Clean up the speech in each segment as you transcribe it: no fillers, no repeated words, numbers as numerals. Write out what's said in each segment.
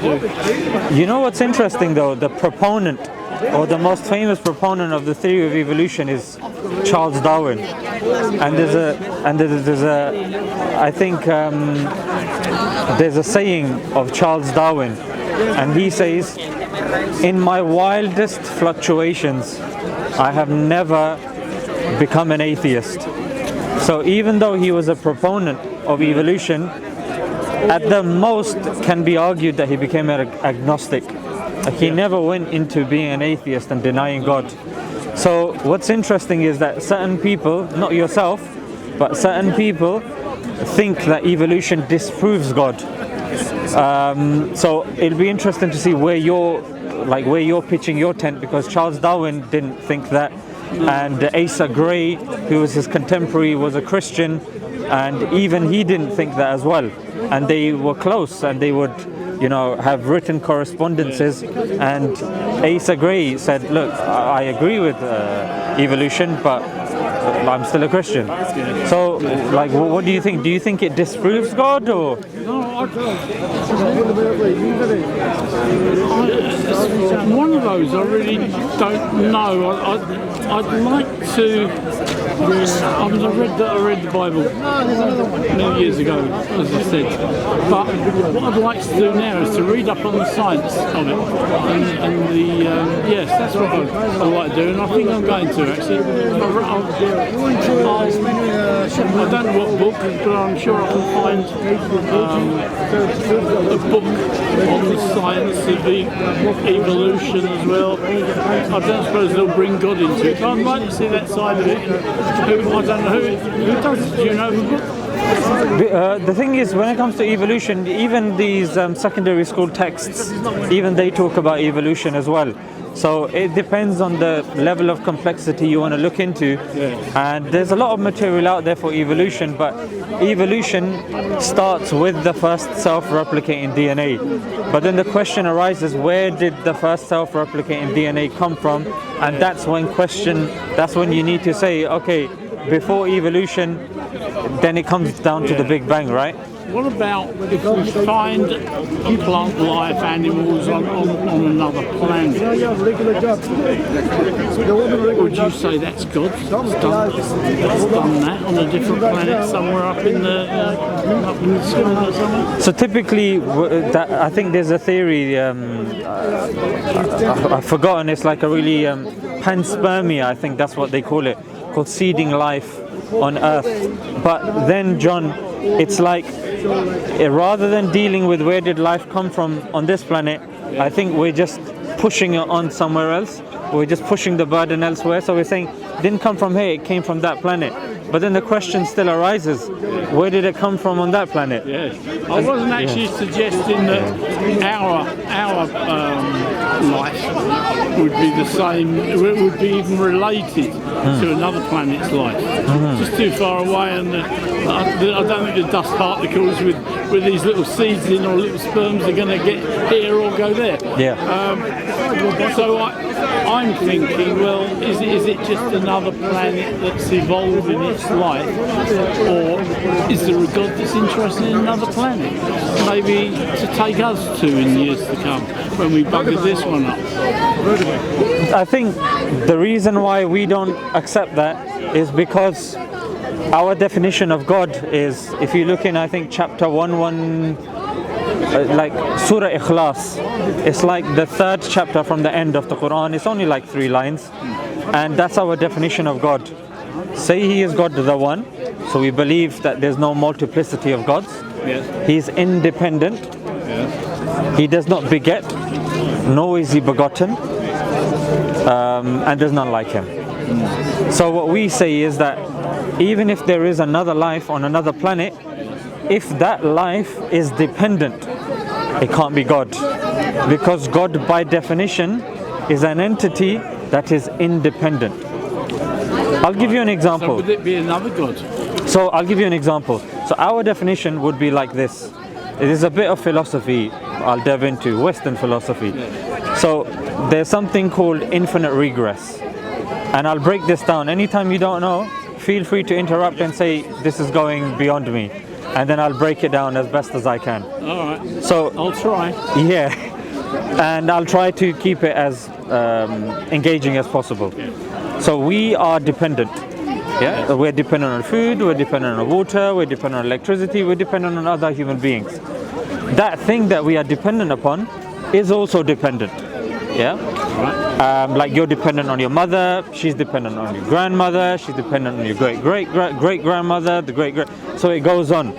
do. You know what's interesting though? The proponent, or the most famous proponent of the theory of evolution, is Charles Darwin. And there's a saying of Charles Darwin, and he says, "In my wildest fluctuations, I have never become an atheist." So even though he was a proponent of evolution, at the most can be argued that he became an agnostic. He never went into being an atheist and denying God. So what's interesting is that certain people, not yourself, but certain people think that evolution disproves God. So it'll be interesting to see where you're pitching your tent, because Charles Darwin didn't think that, and Asa Gray, who was his contemporary, was a Christian, and even he didn't think that as well. And they were close, and they would, have written correspondences. And Asa Gray said, "Look, I agree with evolution, but I'm still a Christian." So, what do you think? Do you think it disproves God, or? No, it's one of those I really don't know. I'd like to. I read the Bible many years ago, as I said. But what I'd like to do now is to read up on the science of it, and yes, that's what I'd like to do, and I think I'm going to actually. I don't know what book, but I'm sure I can find a book on the science of evolution as well. I don't suppose they'll bring God into it, but I'd like to see that side of it. I don't know who does it. Do you know the book? The thing is, when it comes to evolution, even these secondary school texts, even they talk about evolution as well. So it depends on the level of complexity you want to look into. And there's a lot of material out there for evolution, but evolution starts with the first self-replicating DNA. But then the question arises, where did the first self-replicating DNA come from? And that's when you need to say, okay, before evolution, then it comes down to the Big Bang, right? What about if we find plant life, animals on another planet? Would you say that's God that's done that on a different planet somewhere up in the sky or somewhere? So typically, I think there's a theory, I've forgotten, it's like a really Panspermia, I think that's what they call it, called seeding life on Earth. But then, John, it's like, rather than dealing with where did life come from on this planet, I think we're just pushing it on somewhere else. We're just pushing the burden elsewhere. So we're saying, it didn't come from here, it came from that planet. But then the question still arises, where did it come from on that planet? Yes. I wasn't actually suggesting that our life would be the same, it would be even related to another planet's life. Just too far away, and I don't think the dust particles with these little seeds in or little sperms are going to get here or go there. So I'm thinking, well, is it just another planet that's evolving its life, or is there a God that's interested in another planet, maybe to take us to in years to come when we bugger this one up? I think the reason why we don't accept that is because our definition of God is, if you look in, I think chapter 1, like Surah Ikhlas, it's like the third chapter from the end of the Quran. It's only like 3 lines, and that's our definition of God. Say He is God the One, so we believe that there's no multiplicity of gods. He's independent. He does not beget, nor is He begotten, and there's none like Him. So what we say is that even if there is another life on another planet, if that life is dependent, it can't be God, because God by definition is an entity that is independent. I'll give you an example. So would it be another God? So I'll give you an example. So our definition would be like this. It is a bit of philosophy I'll delve into, Western philosophy. So there's something called infinite regress, and I'll break this down. Anytime you don't know, feel free to interrupt and say, this is going beyond me. and then I'll break it down as best as I can. All right. So I'll try. yeah, and I'll try to keep it as engaging as possible. So we are dependent. Yeah, we're dependent on food, we're dependent on water, we're dependent on electricity, we're dependent on other human beings. That thing that we are dependent upon is also dependent. Yeah, like you're dependent on your mother, she's dependent on your grandmother, she's dependent on your great grandmother, the great. So it goes on.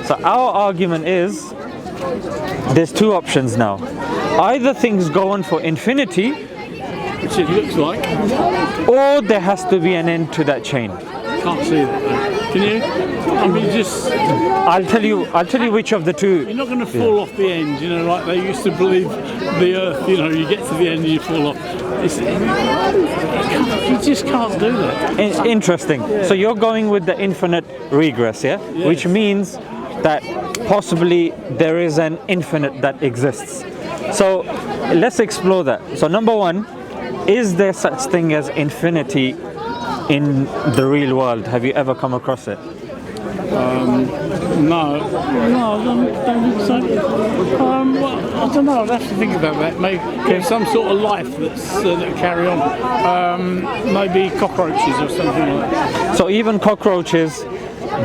So our argument is there's two options now. Either things go on for infinity, which it looks like. Or there has to be an end to that chain. Can't see that though. Can you? I mean, just. I'll tell you which of the two. You're not going to fall off the end, you know, like they used to believe the Earth. You know, you get to the end and you fall off. You just can't do that. Interesting. Yeah. So you're going with the infinite regress, yeah? Yes. Which means that possibly there is an infinite that exists. So let's explore that. So number one. Is there such thing as infinity in the real world? Have you ever come across it? No, I don't think so. Well, I don't know. I'd have to think about that. Maybe some sort of life that carry on. Maybe cockroaches or something like that. So even cockroaches,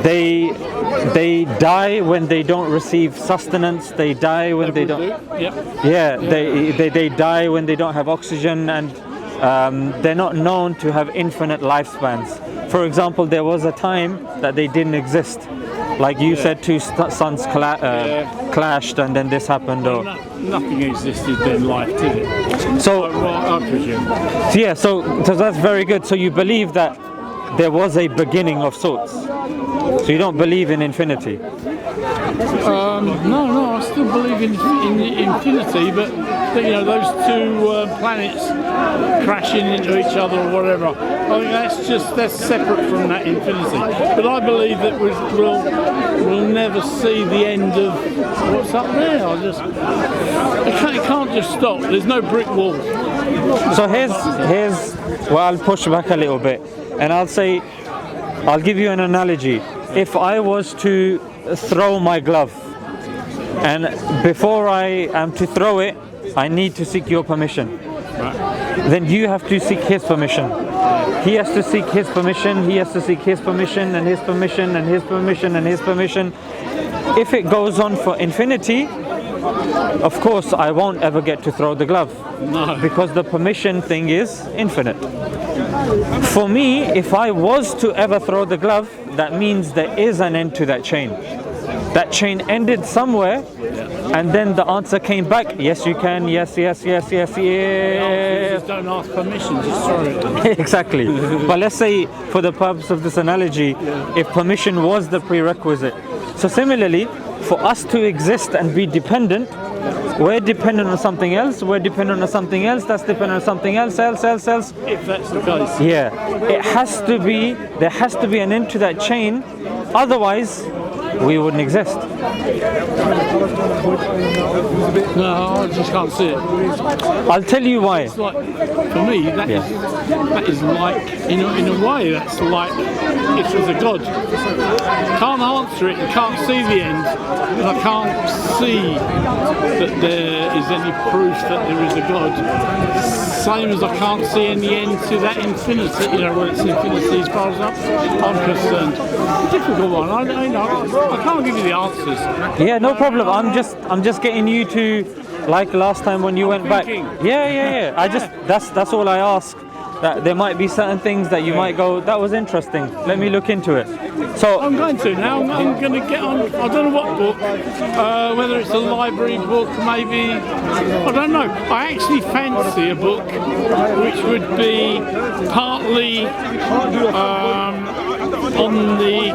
they die when they don't receive sustenance. They die when they don't. Yep. Yeah, they die when they don't have oxygen, and they're not known to have infinite lifespans. For example, there was a time that they didn't exist. Like you said, two suns clashed, and then this happened. Or nothing existed then, life did it. So, I presume. So that's very good. So you believe that there was a beginning of sorts. So you don't believe in infinity? No, I still believe in infinity, but you know, those two planets crashing into each other or whatever, I think that's separate from that infinity. But I believe that we'll never see the end of what's up there. It can't just stop. There's no brick wall. So here's well, I'll push back a little bit, and I'll give you an analogy. If I was to throw my glove, and before I am to throw it, I need to seek your permission. Right. Then you have to seek his permission. He has to seek his permission, he has to seek his permission, and his permission, and his permission, and his permission. If it goes on for infinity, of course I won't ever get to throw the glove. No. Because the permission thing is infinite. For me, if I was to ever throw the glove, that means there is an end to that chain. That chain ended somewhere, and then the answer came back. Yes, you can. Yes. Just don't ask permission, just throw it. Exactly. But let's say, for the purpose of this analogy, if permission was the prerequisite. So similarly, for us to exist and be dependent, we're dependent on something else, we're dependent on something else, that's dependent on something else. If that's the case. Yeah. There has to be an end to that chain, otherwise we wouldn't exist. No, I just can't see it. I'll tell you why. It's like, for me, that is like, in a way, that's like if there's a God. Can't answer it, and can't see the end, and I can't see that there is any proof that there is a God. Same as I can't see any end to that infinity, you know, where it's infinity as far as I'm concerned. It's a difficult one. I can't give you the answers. Yeah, no problem. I'm just getting you to, like last time when you went back. Yeah. That's all I ask. That there might be certain things that you might go, that was interesting. Let me look into it. So I'm going to now. I'm going to get on. I don't know what book. Whether it's a library book, maybe. I don't know. I actually fancy a book which would be partly on the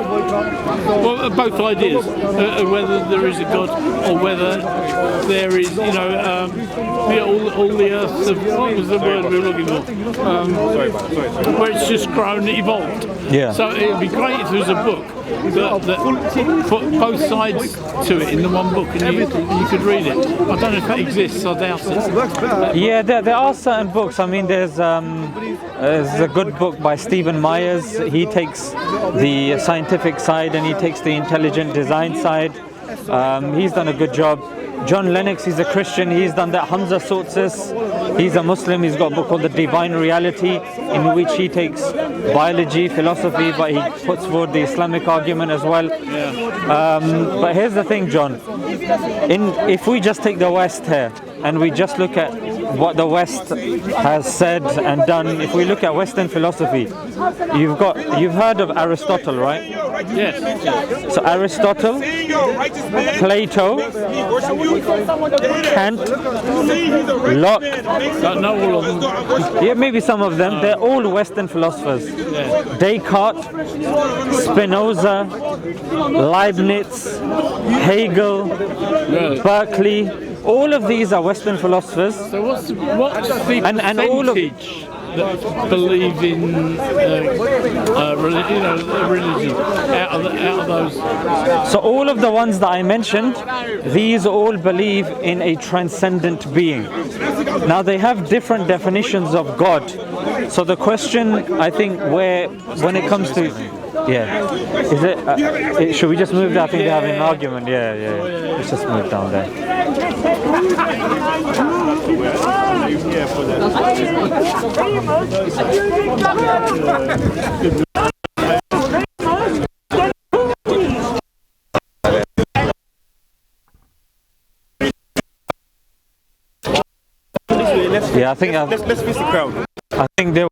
both ideas, whether there is a God or whether there is, you know, all the earths of, what was the word we were looking for? Where it's just grown, evolved. Yeah. So it would be great if there was a book that put both sides to it in the one book, and you could read it. I don't know if that exists. I doubt it. Yeah, there are certain books. I mean, there's a good book by Stephen Myers. He takes the scientific side and he takes the intelligent design side. He's done a good job. John Lennox, he's a Christian. He's done that. Hamza Soutsis, he's a Muslim. He's got a book called The Divine Reality, in which he takes biology, philosophy, but he puts forward the Islamic argument as well. But here's the thing, John. If we just take the West here and we just look at what the West has said and done, if we look at Western philosophy, you've heard of Aristotle, right? Yes. So Aristotle, Plato, Kant, Locke. Don't know all of them. Yeah, maybe some of them. They're all Western philosophers. Yeah. Descartes, Spinoza, Leibniz, Hegel, Berkeley. All of these are Western philosophers. So what's the percentage that believe in religion out of those? So all of the ones that I mentioned, these all believe in a transcendent being. Now they have different definitions of God. So the question, I think, when it comes to, is it? Should we just move there? I think they're having an argument. Yeah. Let's just move down there. Yeah, I think let's face the crowd. I think there was.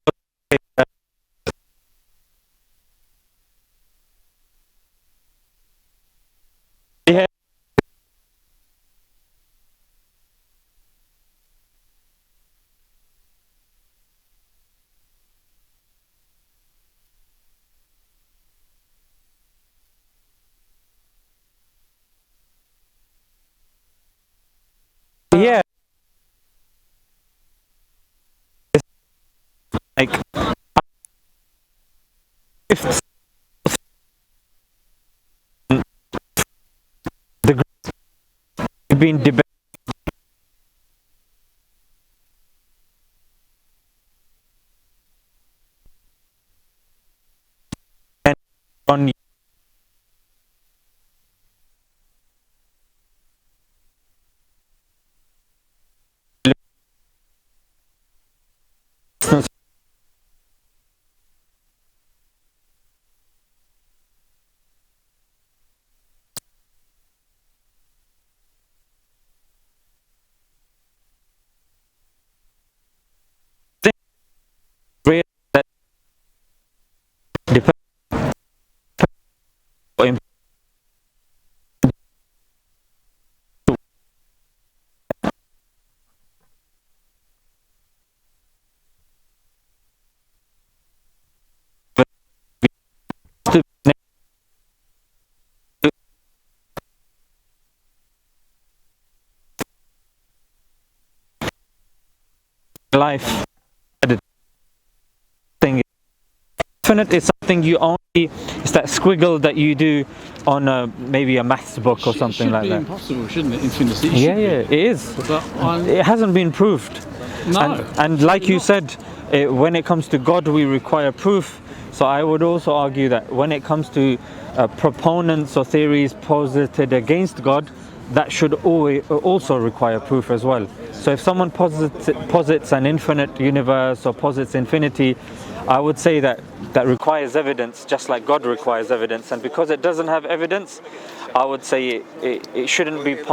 Yeah. Like, if the group been debated on life. Thing infinite is something you only, it's that squiggle that you do on maybe a maths book or something like that. It should be impossible, shouldn't it? Infinity. It is. It hasn't been proved. No. And like you said, when it comes to God, we require proof. So I would also argue that when it comes to proponents or theories posited against God, that should always also require proof as well. So if someone posits an infinite universe or posits infinity, I would say that requires evidence, just like God requires evidence. And because it doesn't have evidence, I would say it shouldn't be part